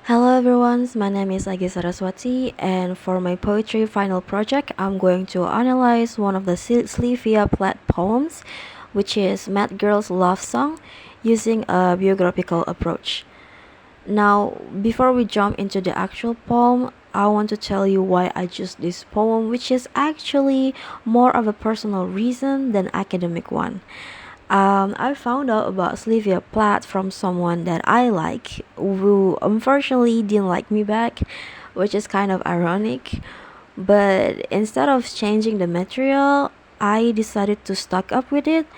Hello everyone, my name is Agi Saraswati, and for my poetry final project, I'm going to analyze one of the Slyvia Plath poems, which is Mad Girl's Love Song, using a biographical approach. Now, before we jump into the actual poem, I want to tell you why I chose this poem, which is actually more of a personal reason than academic one. I found out about Slyvia Plath from someone that I like, who unfortunately didn't like me back, which is kind of ironic. But instead of changing the material, I decided to stuck up with it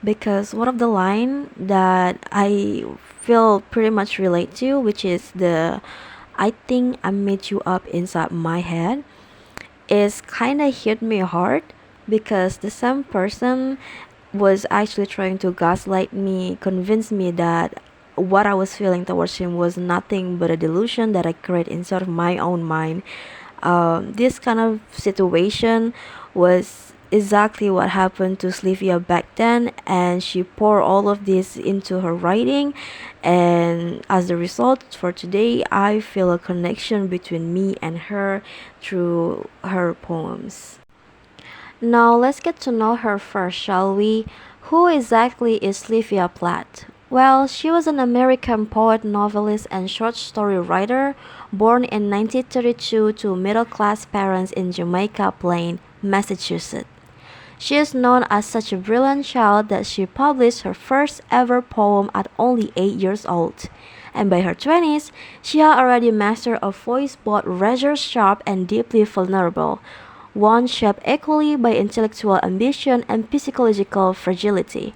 because one of the line that I feel pretty much relate to, which is the I think I made you up inside my head, is kind of hit me hard because the same person was actually trying to gaslight me, convince me that what I was feeling towards him was nothing but a delusion that I create inside of my own mind. This kind of situation was exactly what happened to Slyvia back then, and she poured all of this into her writing. And as a result, for today, I feel a connection between me and her through her poems. Now let's get to know her first, shall we? Who exactly is Slyvia Plath? Well, she was an American poet, novelist, and short story writer born in 1932 to middle class parents in Jamaica Plain, Massachusetts. She is known as such a brilliant child that she published her first ever poem at only 8 years old. And by her 20s, she had already mastered a voice both razor sharp and deeply vulnerable, one shaped equally by intellectual ambition and psychological fragility.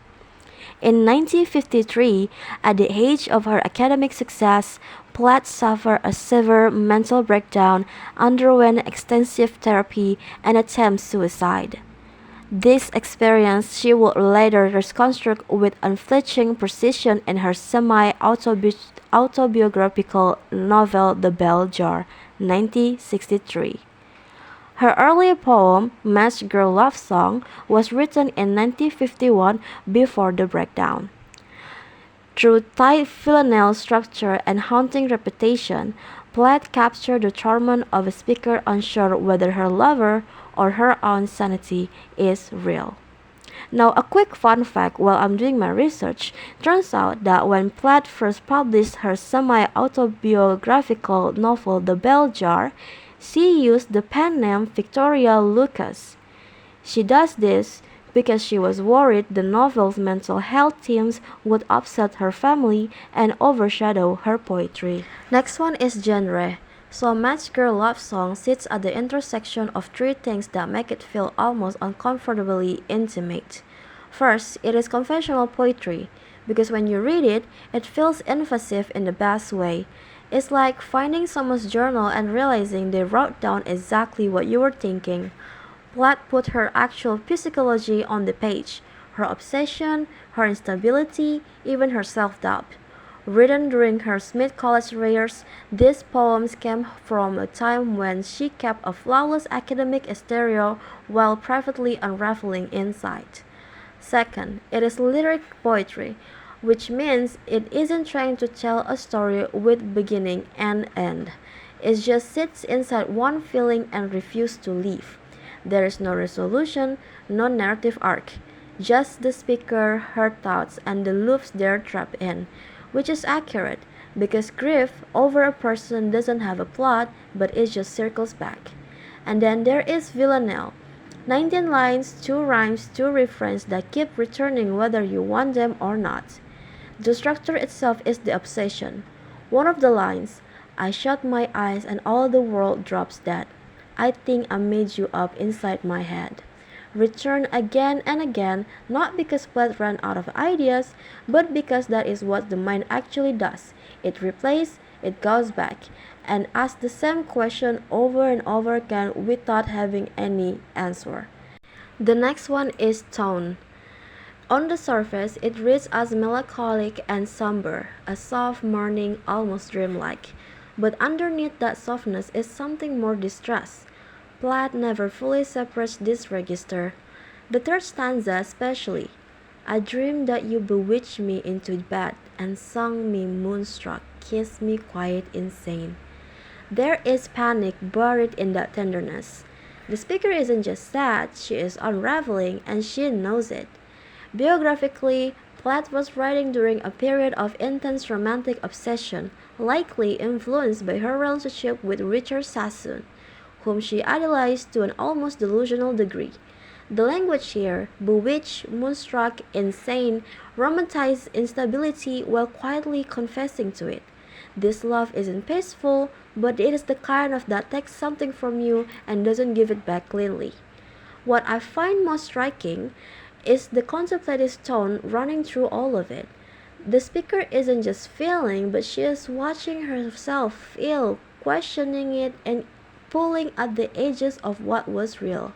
In 1953, at the age of her academic success, Platt suffered a severe mental breakdown, underwent extensive therapy, and attempted suicide. This experience she would later reconstruct with unflinching precision in her semi-autobiographical novel The Bell Jar, 1963. Her earlier poem, Masked Girl Love Song, was written in 1951 before the breakdown. Through tight villanelle structure and haunting repetition, Plath captured the torment of a speaker unsure whether her lover or her own sanity is real. Now, a quick fun fact while I'm doing my research turns out that when Plath first published her semi autobiographical novel The Bell Jar, she used the pen name Victoria Lucas. She does this because she was worried the novel's mental health themes would upset her family and overshadow her poetry. Next one is genre. So Match Girl Love Song sits at the intersection of three things that make it feel almost uncomfortably intimate. First, it is confessional poetry, because when you read it, it feels invasive in the best way. It's like finding someone's journal and realizing they wrote down exactly what you were thinking. Plath put her actual psychology on the page, her obsession, her instability, even her self-doubt. Written during her Smith College years, these poems came from a time when she kept a flawless academic exterior while privately unraveling inside. Second, it is lyric poetry, which means it isn't trying to tell a story with beginning and end. It just sits inside one feeling and refuses to leave. There is no resolution, no narrative arc, just the speaker, her thoughts, and the loops they're trapped in, which is accurate because grief over a person doesn't have a plot, but it just circles back. And then there is Villanelle. 19 lines, 2 rhymes, 2 refrains that keep returning whether you want them or not. The structure itself is the obsession. One of the lines, I shut my eyes and all the world drops dead. I think I made you up inside my head. Return again and again, not because Plath ran out of ideas, but because that is what the mind actually does. It replays, it goes back, and asks the same question over and over again without having any answer. The next one is tone. On the surface, it reads as melancholic and somber, a soft mourning, almost dreamlike. But underneath that softness is something more distress. Plath never fully separates this register. The third stanza especially. I dreamed that you bewitched me into bed and sung me moonstruck. kiss me quiet insane. There is panic buried in that tenderness. The speaker isn't just sad, she is unraveling, and she knows it. Biographically, Plath was writing during a period of intense romantic obsession, likely influenced by her relationship with Richard Sassoon, whom she idolized to an almost delusional degree. The language here, bewitched, moonstruck, insane, romanticized instability while quietly confessing to it. This love isn't peaceful, but it is the kind of that takes something from you and doesn't give it back cleanly. What I find most striking is the contemplative tone running through all of it. The speaker isn't just feeling, but she is watching herself feel, questioning it, and pulling at the edges of what was real.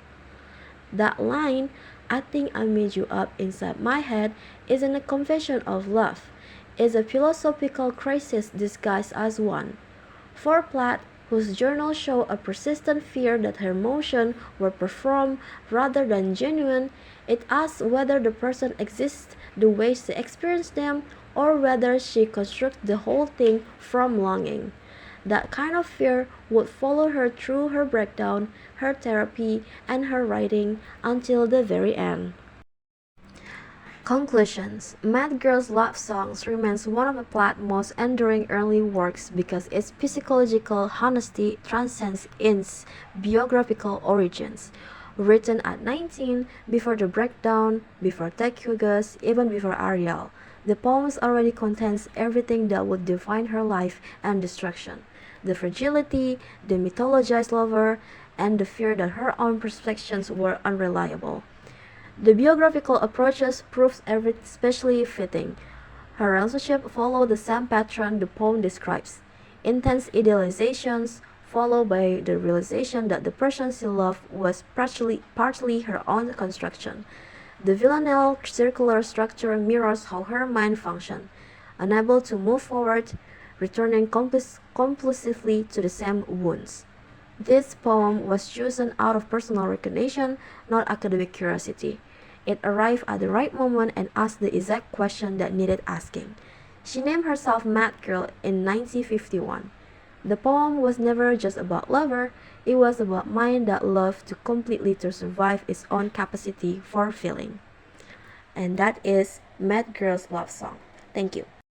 That line, I think I made you up inside my head, isn't a confession of love. It's a philosophical crisis disguised as one. For Plath, whose journals show a persistent fear that her emotions were performed rather than genuine, it asks whether the person exists the way she experienced them or whether she constructs the whole thing from longing. That kind of fear would follow her through her breakdown, her therapy, and her writing until the very end. Conclusions. Mad Girl's Love Songs remains one of the Plath's most enduring early works because its psychological honesty transcends its biographical origins. Written at 19, before the breakdown, before Tech Hugus, even before Ariel, the poems already contains everything that would define her life and destruction. The fragility, the mythologized lover, and the fear that her own perceptions were unreliable. The biographical approaches proves every especially fitting. Her relationship followed the same pattern the poem describes. Intense idealizations, followed by the realization that the person she loved was partly her own construction. The villanelle circular structure mirrors how her mind functioned, unable to move forward, returning compulsively to the same wounds. This poem was chosen out of personal recognition, not academic curiosity. It arrived at the right moment and asked the exact question that needed asking. She named herself Mad Girl in 1951. The poem was never just about lover, it was about mind that loved too completely to survive its own capacity for feeling. And that is Mad Girl's Love Song. Thank you.